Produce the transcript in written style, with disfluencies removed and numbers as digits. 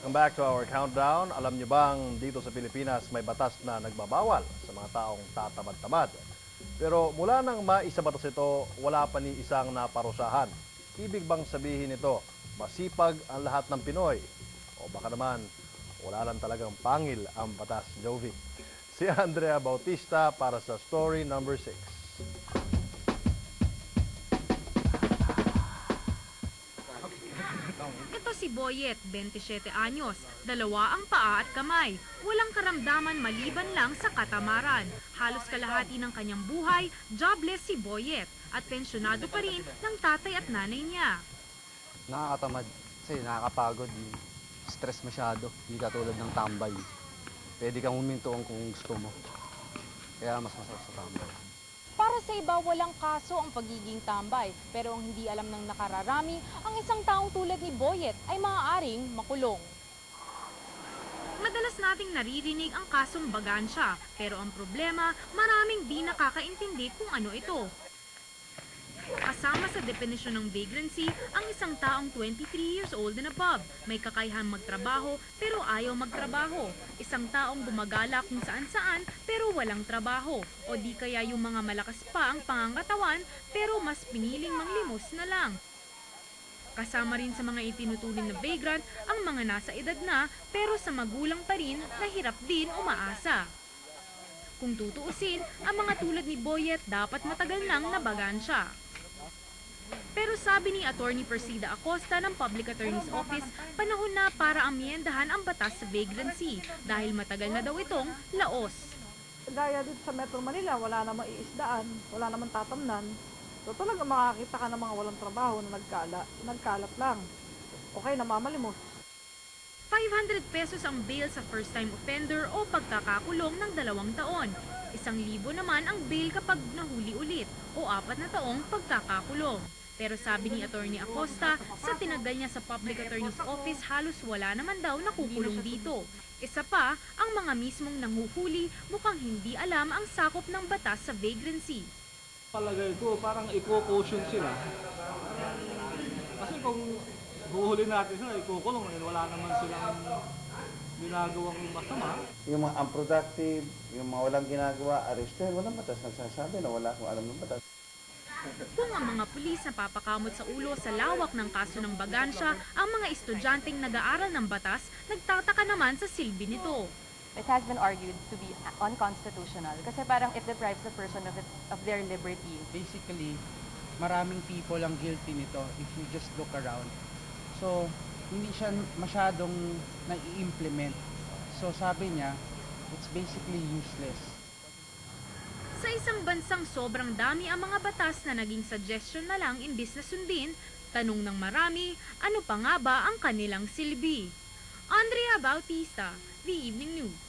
Welcome back to our countdown. Alam niyo bang dito sa Pilipinas may batas na nagbabawal sa mga taong tatamad-tamad? Pero mula nang maisa batas ito, wala pa ni isang naparusahan. Ibig bang sabihin nito, masipag ang lahat ng Pinoy? O baka naman, wala lang talagang pangil ang batas, Jovi? Si Andrea Bautista para sa story number 6. Ito si Boyet, 27 anyos, dalawa ang paa at kamay. Walang karamdaman maliban lang sa katamaran. Halos kalahati ng kanyang buhay, jobless si Boyet at pensyonado pa rin ng tatay at nanay niya. Nakakatamad kasi nakakapagod. Stress masyado, hindi katulad ng tambay. Pwede kang huminto kung gusto mo. Kaya mas masarap sa tambay. Para sa iba, walang kaso ang pagiging tambay. Pero ang hindi alam ng nakararami, ang isang taong tulad ni Boyet ay maaaring makulong. Madalas nating naririnig ang kasong bagansya, pero ang problema, maraming di nakakaintindi kung ano ito. Kasama sa definisyon ng vagrancy ang isang taong 23 years old and above. May kakayahang magtrabaho pero ayaw magtrabaho. Isang taong gumagala kung saan-saan pero walang trabaho. O di kaya yung mga malakas pa ang pangangatawan pero mas piniling manglimos na lang. Kasama rin sa mga itinuturing na vagrant ang mga nasa edad na pero sa magulang pa rin na hirap din umaasa. Kung tutuusin, ang mga tulad ni Boyet dapat matagal nang nabagansya. Pero sabi ni Attorney Persida Acosta ng Public Attorney's Office, panahon na para amyendahan ang batas sa vagrancy dahil matagal na daw itong laos. Gaya dito sa Metro Manila, wala namang iisdaan, wala namang tatamnan. So talaga makakita ka ng mga walang trabaho na nagkalat lang. Okay, namamalimos. 500 pesos ang bail sa first-time offender o pagkakakulong ng 2 taon. 1,000 naman ang bail kapag nahuli ulit o 4 na taong pagkakakulong. Pero sabi ni Attorney Acosta, sa tinagal niya sa Public Attorney's Office, halos wala naman daw nakukulong dito. Isa pa, ang mga mismong nanguhuli mukhang hindi alam ang sakop ng batas sa vagrancy. Palagay ko, parang i-caution sila. Kasi kung huhuli natin sila, ikukulong, wala naman silang ginagawang masama. Yung mga unproductive, yung mga walang ginagawa, arrested, walang batas nagsasabi na wala akong alam ng batas. Kung ang mga pulis napapakamot sa ulo sa lawak ng kaso ng bagansya, ang mga estudyanteng nag-aaral ng batas, nagtataka naman sa silbi nito. It has been argued to be unconstitutional kasi parang it deprives the person of their liberty. Basically, maraming people ang guilty nito if you just look around. So, hindi siya masyadong nai-implement. So, sabi niya, it's basically useless. Sa isang bansang sobrang dami ang mga batas na naging suggestion na lang imbis na sundin, tanong ng marami, ano pa nga ba ang kanilang silbi? Andrea Bautista, The Evening News.